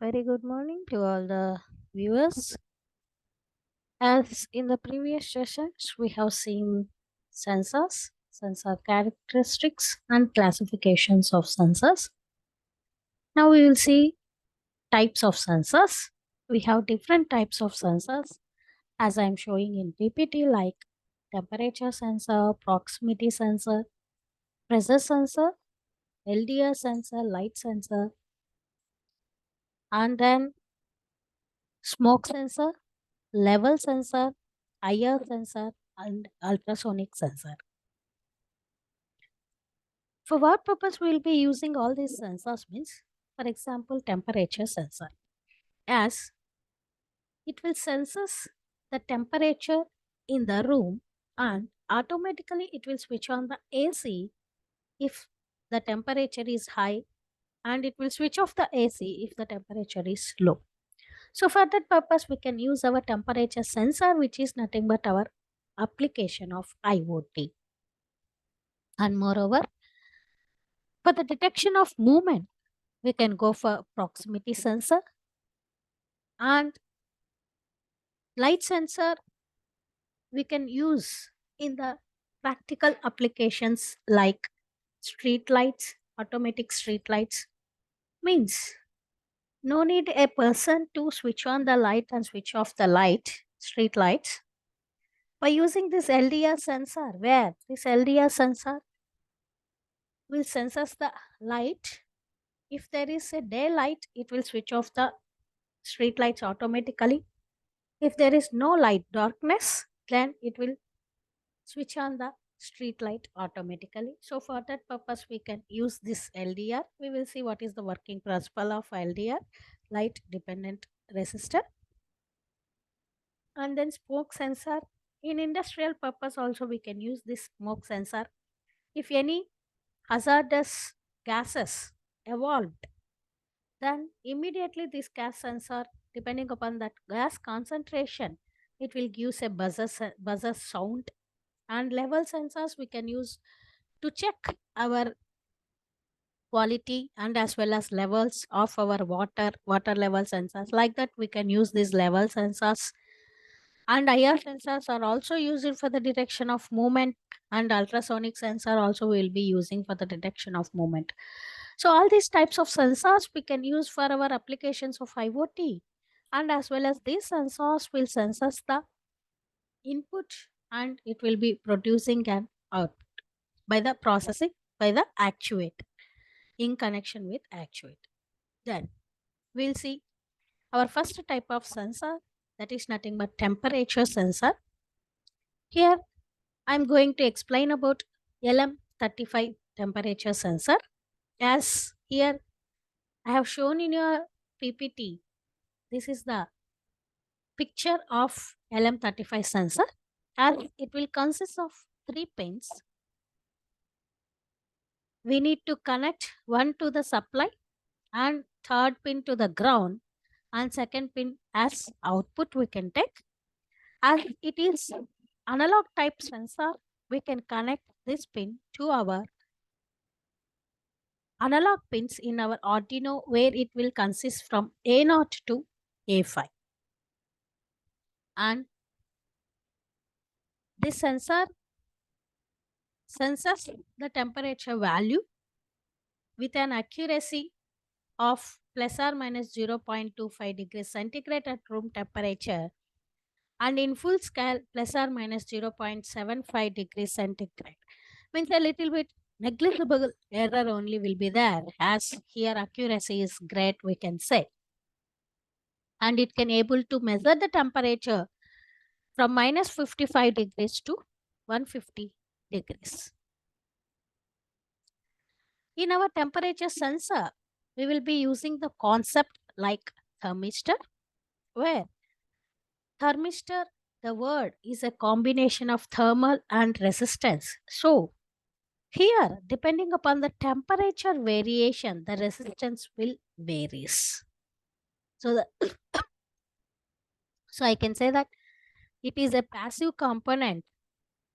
Very good morning to all the viewers. As in the previous sessions, we have seen sensors, sensor characteristics, and classifications of sensors. Now we will see types of sensors. We have different types of sensors as I am showing in PPT, like temperature sensor, proximity sensor, pressure sensor, LDR sensor, light sensor, and then smoke sensor, level sensor, IR sensor, and ultrasonic sensor. For what purpose we will be using all these sensors means, for example, temperature sensor, as it will senses the temperature in the room and automatically it will switch on the AC if the temperature is high, and it will switch off the AC if the temperature is low. So for that purpose, we can use our temperature sensor, which is nothing but our application of IoT. And moreover, for the detection of movement, we can go for proximity sensor, and light sensor we can use in the practical applications like street lights, automatic street lights. Means no need a person to switch on the light and switch off the light, street lights, by using this LDR sensor, where this LDR sensor will sense the light. If there is a daylight, it will switch off the street lights automatically. If there is no light, darkness, then it will switch on the street light automatically. So for that purpose, we can use this LDR. We will see what is the working principle of LDR, light dependent resistor. And then smoke sensor. In industrial purpose also we can use this smoke sensor. If any hazardous gases evolved, then immediately this gas sensor, depending upon that gas concentration, it will give a buzzer sound. And level sensors we can use to check our quality and as well as levels of our water level sensors. Like that we can use these level sensors. And IR sensors are also used for the detection of movement, and ultrasonic sensor also will be using for the detection of movement. So all these types of sensors we can use for our applications of IoT, and as well as these sensors will sense the input and it will be producing an output by the processing by the actuator in connection with actuator. Then we'll see our first type of sensor, that is nothing but temperature sensor. Here I'm going to explain about LM35 temperature sensor. As here I have shown in your PPT, this is the picture of LM35 sensor, and it will consist of 3 pins. We need to connect one to the supply and third pin to the ground, and second pin as output we can take. As it is analog type sensor, we can connect this pin to our analog pins in our Arduino, where it will consist from A0 to A5. And this sensor senses the temperature value with an accuracy of plus or minus 0.25 degrees centigrade at room temperature, and in full scale plus or minus 0.75 degrees centigrade. Means a little bit negligible error only will be there, as here accuracy is great, we can say. And it can able to measure the temperature from minus 55 degrees to 150 degrees. In our temperature sensor, we will be using the concept like thermistor, where thermistor, the word is a combination of thermal and resistance. So here, depending upon the temperature variation, the resistance will varies. So, so I can say that it is a passive component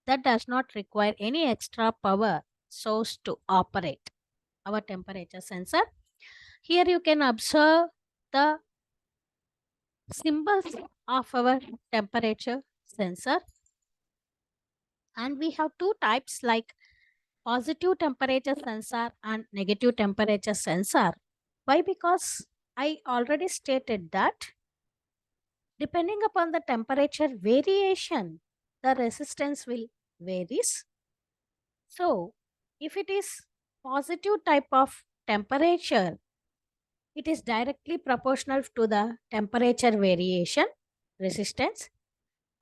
that does not require any extra power source to operate our temperature sensor. Here you can observe the symbols of our temperature sensor. And we have two types like positive temperature sensor and negative temperature sensor. Why? Because I already stated that depending upon the temperature variation, the resistance will varies. So, if it is positive type of temperature, it is directly proportional to the temperature variation resistance.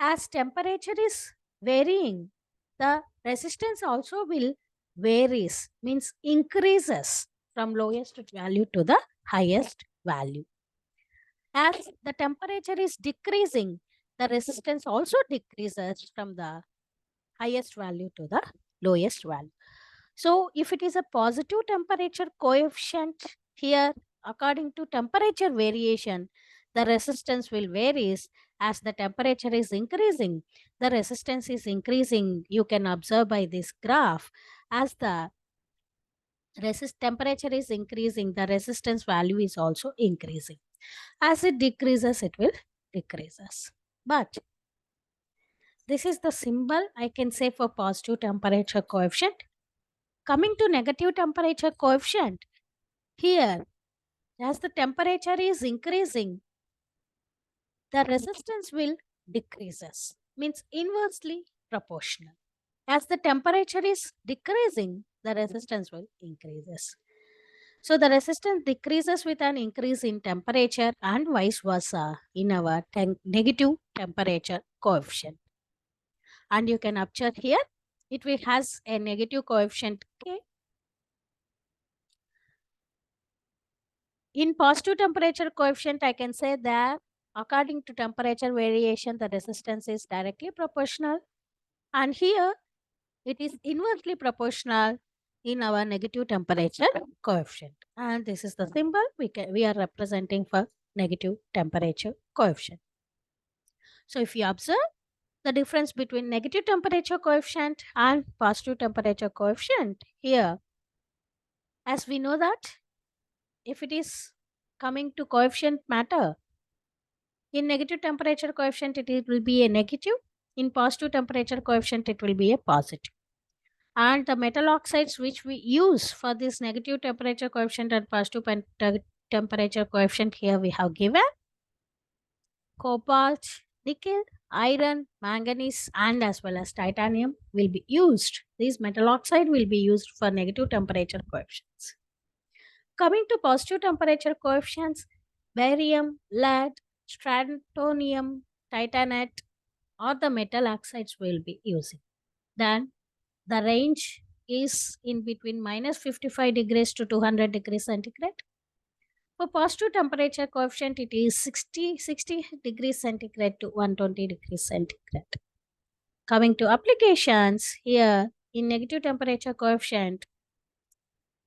As temperature is varying, the resistance also will varies, means increases from lowest value to the highest value. As the temperature is decreasing, the resistance also decreases from the highest value to the lowest value. So, if it is a positive temperature coefficient here, according to temperature variation, the resistance will varies. As the temperature is increasing, the resistance is increasing. You can observe by this graph. As the temperature is increasing, the resistance value is also increasing. As it decreases, it will decreases. But this is the symbol I can say for positive temperature coefficient. Coming to negative temperature coefficient, here as the temperature is increasing, the resistance will decreases, means inversely proportional. As the temperature is decreasing, the resistance will increases. So the resistance decreases with an increase in temperature and vice versa in our negative temperature coefficient. And you can observe here, it will has a negative coefficient K. In positive temperature coefficient, I can say that according to temperature variation, the resistance is directly proportional. And here, it is inversely proportional in our negative temperature coefficient. And this is the symbol we are representing for negative temperature coefficient. So, if you observe the difference between negative temperature coefficient and positive temperature coefficient here, as we know that if it is coming to coefficient matter, in negative temperature coefficient, it will be a negative. In positive temperature coefficient, it will be a positive. And the metal oxides which we use for this negative temperature coefficient and positive temperature coefficient, here we have given cobalt, nickel, iron, manganese, and as well as titanium will be used. These metal oxide will be used for negative temperature coefficients. Coming to positive temperature coefficients, barium, lead, strontium, titanate, or the metal oxides will be using. Then the range is in between minus 55 degrees to 200 degrees centigrade. For positive temperature coefficient, it is 60 degrees centigrade to 120 degrees centigrade. Coming to applications, here in negative temperature coefficient,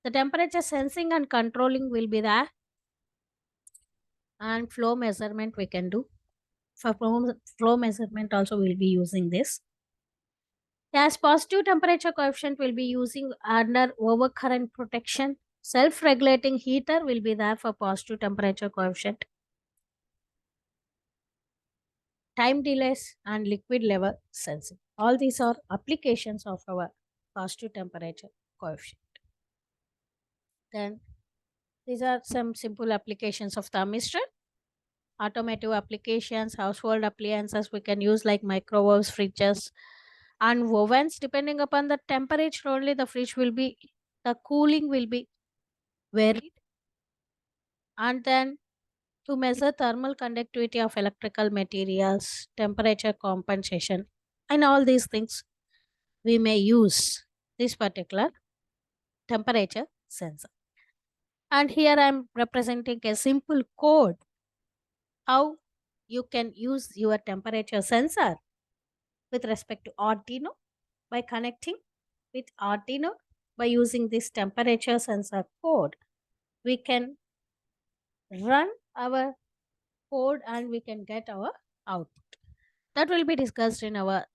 the temperature sensing and controlling will be there, and flow measurement we can do. For flow measurement also we'll be using this. As positive temperature coefficient will be using under overcurrent protection. Self-regulating heater will be there for positive temperature coefficient. Time delays and liquid level sensing. All these are applications of our positive temperature coefficient. Then these are some simple applications of thermistor. Automotive applications, household appliances we can use like microwaves, fridges, and ovens. Depending upon the temperature only, the cooling will be varied. And then to measure thermal conductivity of electrical materials, temperature compensation, and all these things, we may use this particular temperature sensor. And here I am representing a simple code how you can use your temperature sensor with respect to Arduino by connecting with Arduino. By using this temperature sensor code, we can run our code and we can get our output. That will be discussed in our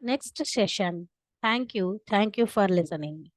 next session. Thank you. Thank you for listening.